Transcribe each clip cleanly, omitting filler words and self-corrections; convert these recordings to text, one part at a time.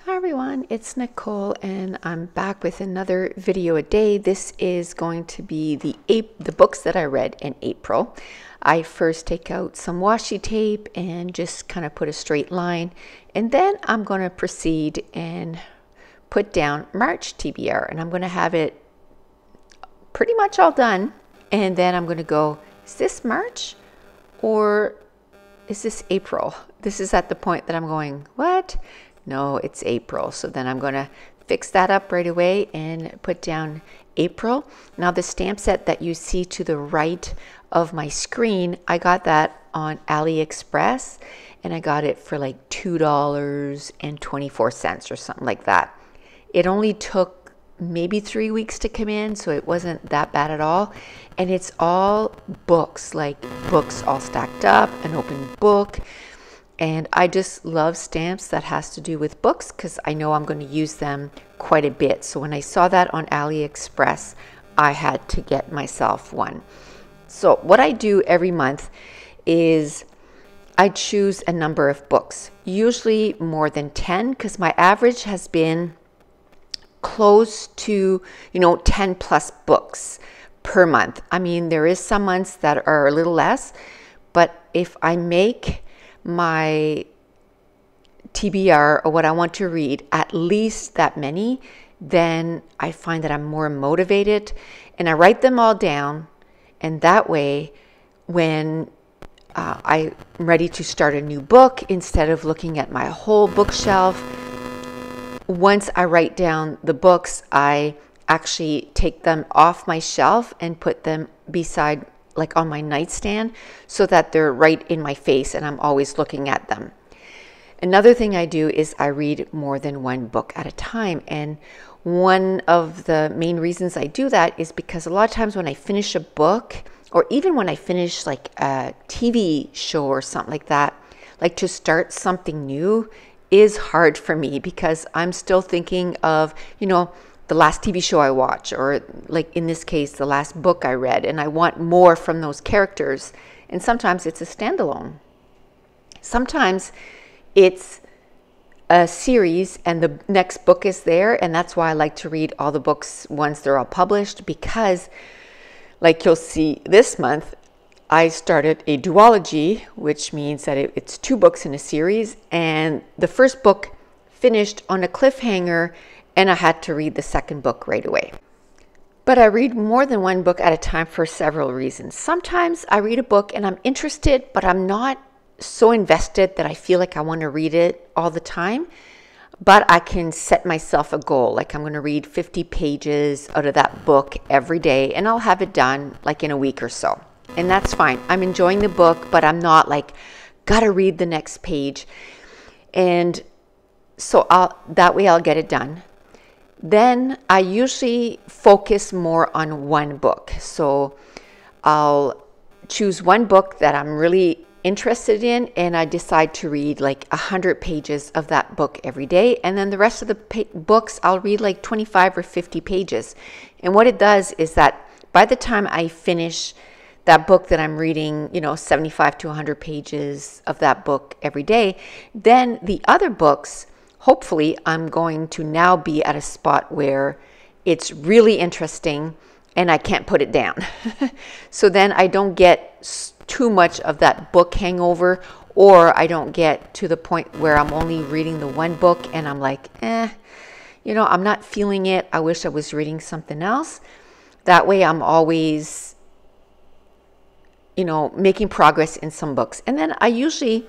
Hi everyone, it's Nicole and I'm back with another video a day. This is going to be the books that I read in April. I first take out some washi tape and just kind of put a straight line, and then I'm going to proceed and put down March TBR, and I'm going to have it pretty much all done, and then I'm going to go, is this March or is this April? This is at the point that I'm going, what? No, it's April. So then I'm going to fix that up right away and put down April. Now the stamp set that you see to the right of my screen, I got that on AliExpress, and I got it for like $2.24 or something like that. It only took maybe 3 weeks to come in, so it wasn't that bad at all. And it's all books, like books all stacked up, an open book. And I just love stamps that has to do with books because I know I'm going to use them quite a bit. So when I saw that on AliExpress, I had to get myself one. So what I do every month is I choose a number of books, usually more than 10, because my average has been close to 10 plus books per month. I mean, there is some months that are a little less, but if I make my TBR or what I want to read at least that many, then I find that I'm more motivated, and I write them all down, and that way when I'm ready to start a new book, instead of looking at my whole bookshelf, once I write down the books, I actually take them off my shelf and put them beside, like on my nightstand, so that they're right in my face and I'm always looking at them. Another thing I do is I read more than one book at a time. And one of the main reasons I do that is because a lot of times when I finish a book, or even when I finish like a TV show or something like that, like to start something new is hard for me because I'm still thinking of, the last TV show I watched, or like in this case, the last book I read, and I want more from those characters. And sometimes it's a standalone. Sometimes it's a series and the next book is there, and that's why I like to read all the books once they're all published, because like you'll see this month, I started a duology, which means that it's 2 books in a series, and the first book finished on a cliffhanger, and I had to read the second book right away. But I read more than one book at a time for several reasons. Sometimes I read a book and I'm interested, but I'm not so invested that I feel like I want to read it all the time. But I can set myself a goal, like I'm going to read 50 pages out of that book every day, and I'll have it done like in a week or so. And that's fine. I'm enjoying the book, but I'm not like, gotta read the next page. And so that way I'll get it done. Then I usually focus more on one book. So I'll choose one book that I'm really interested in, and I decide to read like 100 pages of that book every day. And then the rest of the books, I'll read like 25 or 50 pages. And what it does is that by the time I finish that book that I'm reading, 75 to 100 pages of that book every day, then the other books, hopefully I'm going to now be at a spot where it's really interesting and I can't put it down. So then I don't get too much of that book hangover, or I don't get to the point where I'm only reading the one book and I'm like, I'm not feeling it. I wish I was reading something else. That way I'm always, making progress in some books. And then I usually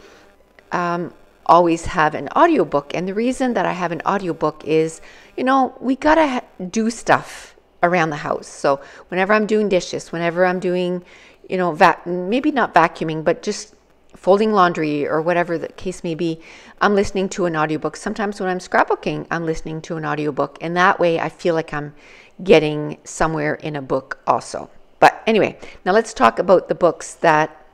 always have an audiobook. And the reason that I have an audiobook is, we gotta do stuff around the house. So whenever I'm doing dishes, whenever I'm doing, maybe not vacuuming, but just folding laundry or whatever the case may be, I'm listening to an audiobook. Sometimes when I'm scrapbooking, I'm listening to an audiobook. And that way I feel like I'm getting somewhere in a book also. But anyway, now let's talk about the books that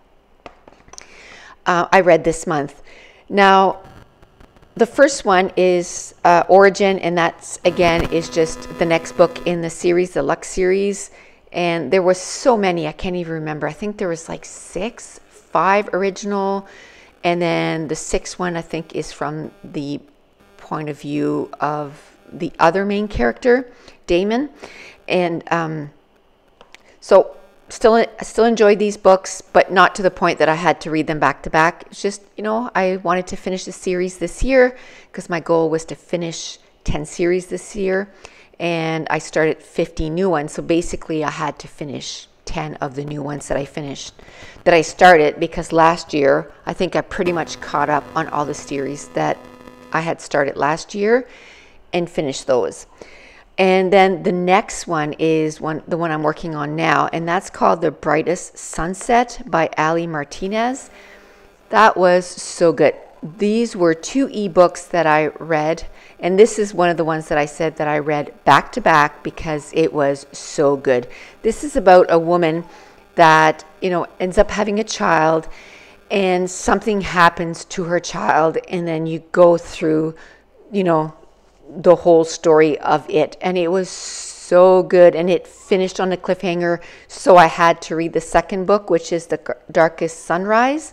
I read this month. Now, the first one is Origin, and that's, again, is just the next book in the series, the Lux series. And there were so many, I can't even remember. I think there was like 5 original, and then the 6th one, I think, is from the point of view of the other main character, Damon. And so I still enjoyed these books, but not to the point that I had to read them back to back. It's just, I wanted to finish the series this year because my goal was to finish 10 series this year, and I started 50 new ones. So basically I had to finish 10 of the new ones that I started, because last year I think I pretty much caught up on all the series that I had started last year and finished those. And then the next one is the one I'm working on now, and that's called The Brightest Sunset by Ali Martinez. That was so good. These were 2 ebooks that I read, and this is one of the ones that I said that I read back to back because it was so good. This is about a woman that, ends up having a child, and something happens to her child, and then you go through, the whole story of it. And it was so good, and it finished on a cliffhanger, so I had to read the second book, which is The Darkest Sunrise.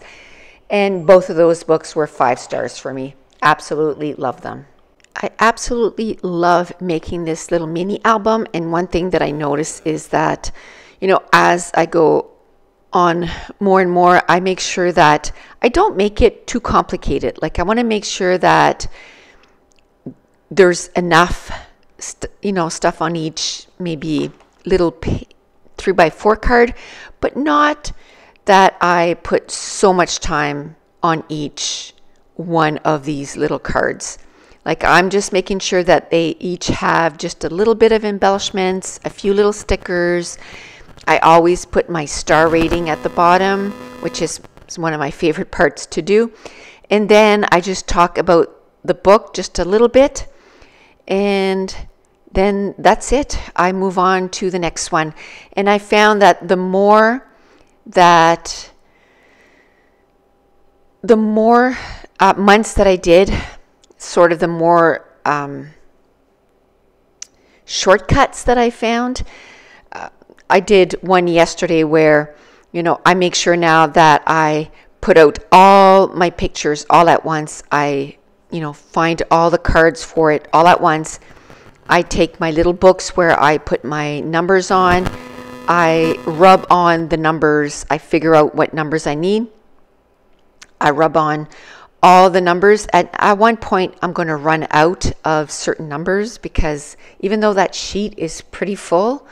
And both of those books were 5 stars for me. Absolutely love them. I absolutely love making this little mini album. And one thing that I notice is that, as I go on more and more, I make sure that I don't make it too complicated. Like, I want to make sure that there's enough, stuff on each maybe little 3x4 card, but not that I put so much time on each one of these little cards. Like, I'm just making sure that they each have just a little bit of embellishments, a few little stickers. I always put my star rating at the bottom, which is one of my favorite parts to do. And then I just talk about the book just a little bit, and then that's it. I move on to the next one. And I found that the more months that I did, sort of the more shortcuts that I found. I did one yesterday where, I make sure now that I put out all my pictures all at once. I, find all the cards for it all at once. I take my little books where I put my numbers on. I rub on the numbers. I figure out what numbers I need. I rub on all the numbers. At one point, I'm going to run out of certain numbers, because even though that sheet is pretty full,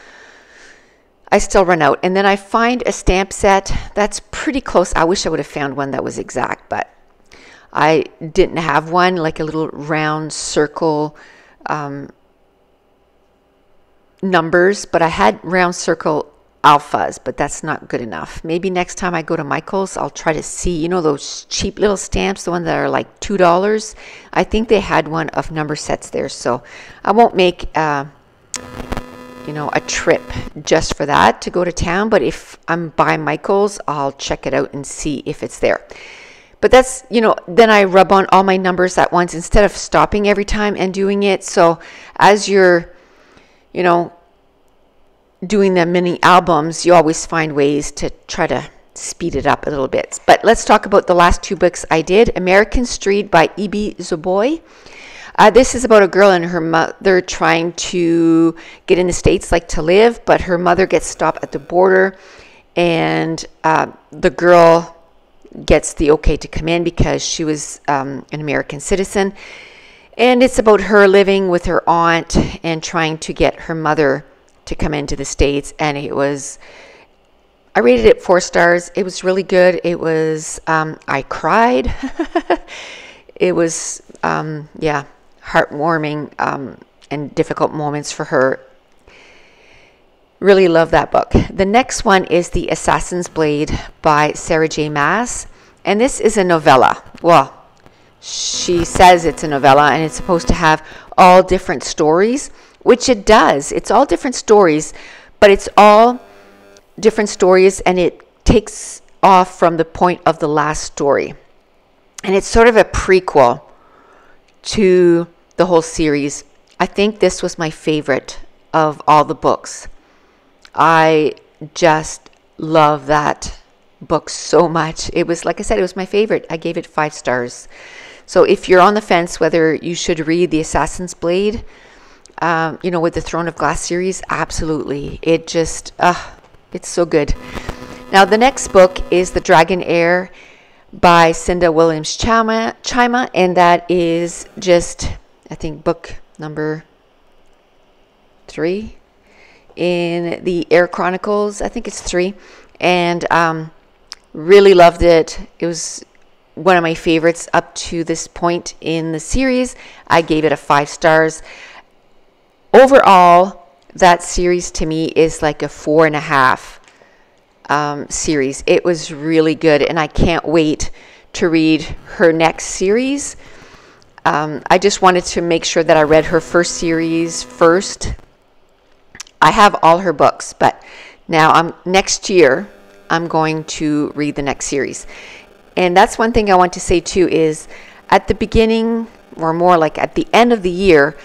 I still run out. And then I find a stamp set that's pretty close. I wish I would have found one that was exact, but I didn't have one, like a little round circle numbers, but I had round circle alphas, but that's not good enough. Maybe next time I go to Michael's, I'll try to see, those cheap little stamps, the ones that are like $2. I think they had one of number sets there, so I won't make a trip just for that to go to town, but if I'm by Michael's, I'll check it out and see if it's there. But that's, then I rub on all my numbers at once instead of stopping every time and doing it. So as you're, doing the mini albums, you always find ways to try to speed it up a little bit. But let's talk about the last 2 books I did. American Street by Ibi Zoboi. This is about a girl and her mother trying to get in the States, like to live, but her mother gets stopped at the border, and the girl gets the okay to come in because she was an American citizen. And it's about her living with her aunt and trying to get her mother to come into the States. And I rated it 4 stars. It was really good. It was, I cried. It was, heartwarming and difficult moments for her. Really love that book. The next one is The Assassin's Blade by Sarah J. Maas. And this is a novella. Well, she says it's a novella, and it's supposed to have all different stories, which it does. It's all different stories, but it's all different stories, and it takes off from the point of the last story. And it's sort of a prequel to the whole series. I think this was my favorite of all the books. I just love that book so much. It was, like I said, it was my favorite. I gave it 5 stars. So if you're on the fence whether you should read the Assassin's Blade, with the Throne of Glass series, absolutely. It just, it's so good. Now, the next book is The Dragon Heir by Cinda Williams-Chima, and that is just, I think, book number 3 in the Heir Chronicles. I think it's 3. And really loved it. It was one of my favorites up to this point in the series. I gave it a 5 stars. Overall, that series to me is like a 4.5 series. It was really good, and I can't wait to read her next series. I just wanted to make sure that I read her first series first. I have all her books, but now next year I'm going to read the next series. And that's one thing I want to say too, is at the beginning, or more like at the end of the year,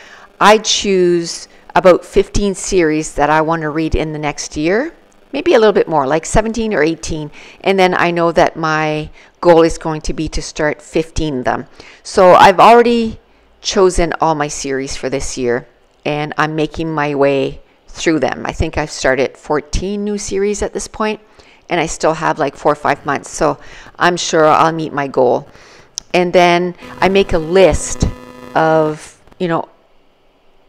I choose about 15 series that I want to read in the next year, maybe a little bit more, like 17 or 18. And then I know that my goal is going to be to start 15 of them. So I've already chosen all my series for this year, and I'm making my way through them. I think I've started 14 new series at this point, and I still have like 4 or 5 months. So I'm sure I'll meet my goal. And then I make a list of,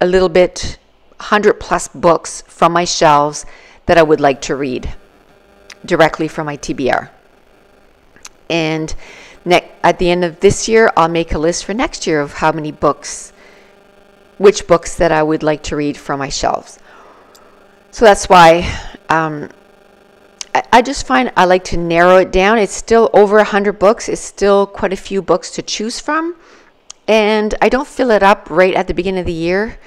a little bit 100+ books from my shelves that I would like to read directly from my TBR. And at the end of this year, I'll make a list for next year of how many books, which books that I would like to read from my shelves. So that's why I just find I like to narrow it down. It's still over 100 books. It's still quite a few books to choose from. And I don't fill it up right at the beginning of the year.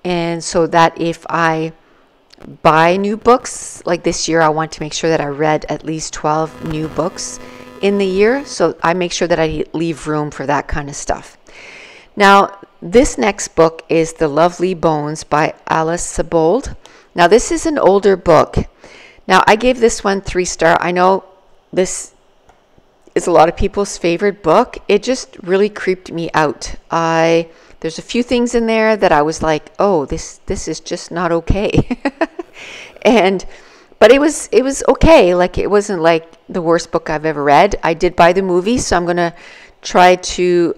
And so that if I buy new books, like this year, I want to make sure that I read at least 12 new books in the year. So I make sure that I leave room for that kind of stuff. Now, this next book is The Lovely Bones by Alice Sebold. Now, this is an older book. Now, I gave this one 3 star. I know this is a lot of people's favorite book. It just really creeped me out. There's a few things in there that I was like, oh, this is just not okay. But it was okay. Like, it wasn't like the worst book I've ever read. I did buy the movie, so I'm gonna try to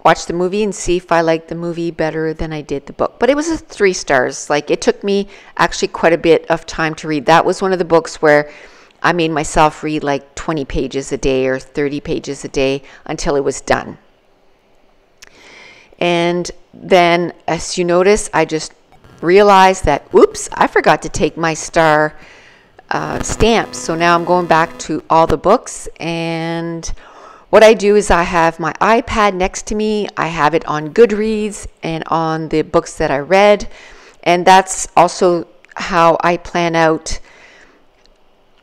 watch the movie and see if I like the movie better than I did the book. But it was a 3 stars. Like, it took me actually quite a bit of time to read. That was one of the books where I made myself read like 20 pages a day or 30 pages a day until it was done. And then, as you notice, I just realized that, oops, I forgot to take my star stamps. So now I'm going back to all the books, and what I do is I have my iPad next to me. I have it on Goodreads and on the books that I read. And that's also how I plan out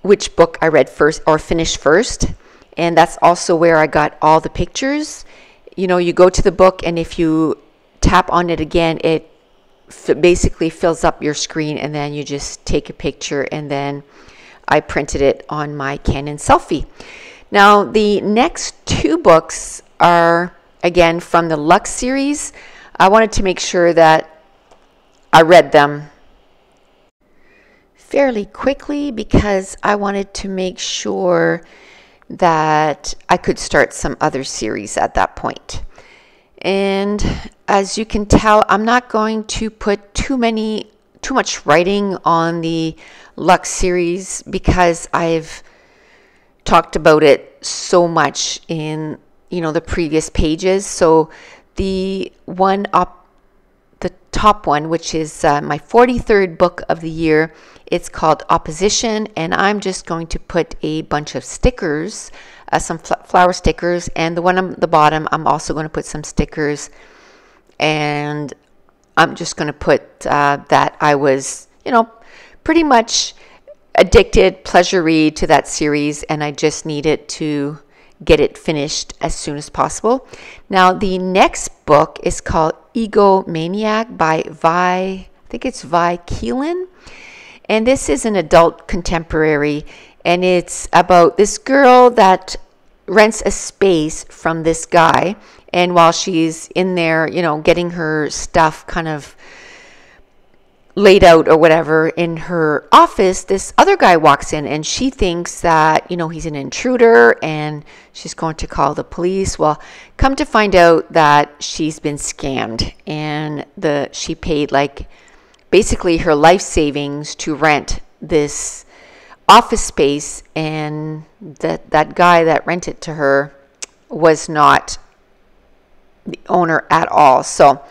which book I read first or finished first. And that's also where I got all the pictures. You go to the book, and if you tap on it again, it basically fills up your screen, and then you just take a picture, and then I printed it on my Canon Selfie. Now, the next 2 books are, again, from the Lux series. I wanted to make sure that I read them fairly quickly because I wanted to make sure that I could start some other series at that point. And as you can tell, I'm not going to put too much writing on the Lux series because I've talked about it so much in the previous pages. So the top one, which is my 43rd book of the year, it's called Opposition, and I'm just going to put a bunch of stickers, some flower stickers, and the one on the bottom, I'm also going to put some stickers, and I'm just going to put that I was, pretty much addicted, pleasure read to that series, and I just needed to get it finished as soon as possible. Now, the next book is called Egomaniac by Vi Keelan. And this is an adult contemporary, and it's about this girl that rents a space from this guy. And while she's in there, getting her stuff kind of laid out or whatever in her office, this other guy walks in and she thinks that, he's an intruder and she's going to call the police. Well, come to find out that she's been scammed, and she paid basically her life savings to rent this office space, and that guy that rented to her was not the owner at all. So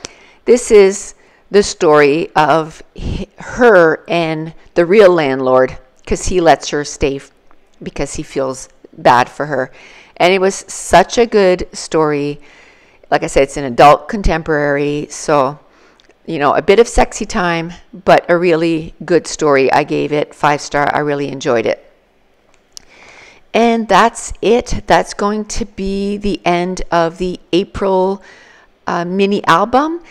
this is the story of her and the real landlord, because he lets her stay because he feels bad for her. And it was such a good story. Like I said, it's an adult contemporary, so a bit of sexy time, but a really good story. I gave it 5-star. I really enjoyed it. And that's it. That's going to be the end of the April mini album.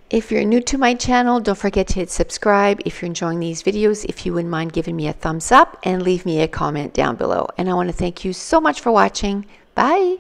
If you're new to my channel, don't forget to hit subscribe. If you're enjoying these videos, if you wouldn't mind giving me a thumbs up and leave me a comment down below. And I want to thank you so much for watching. Bye.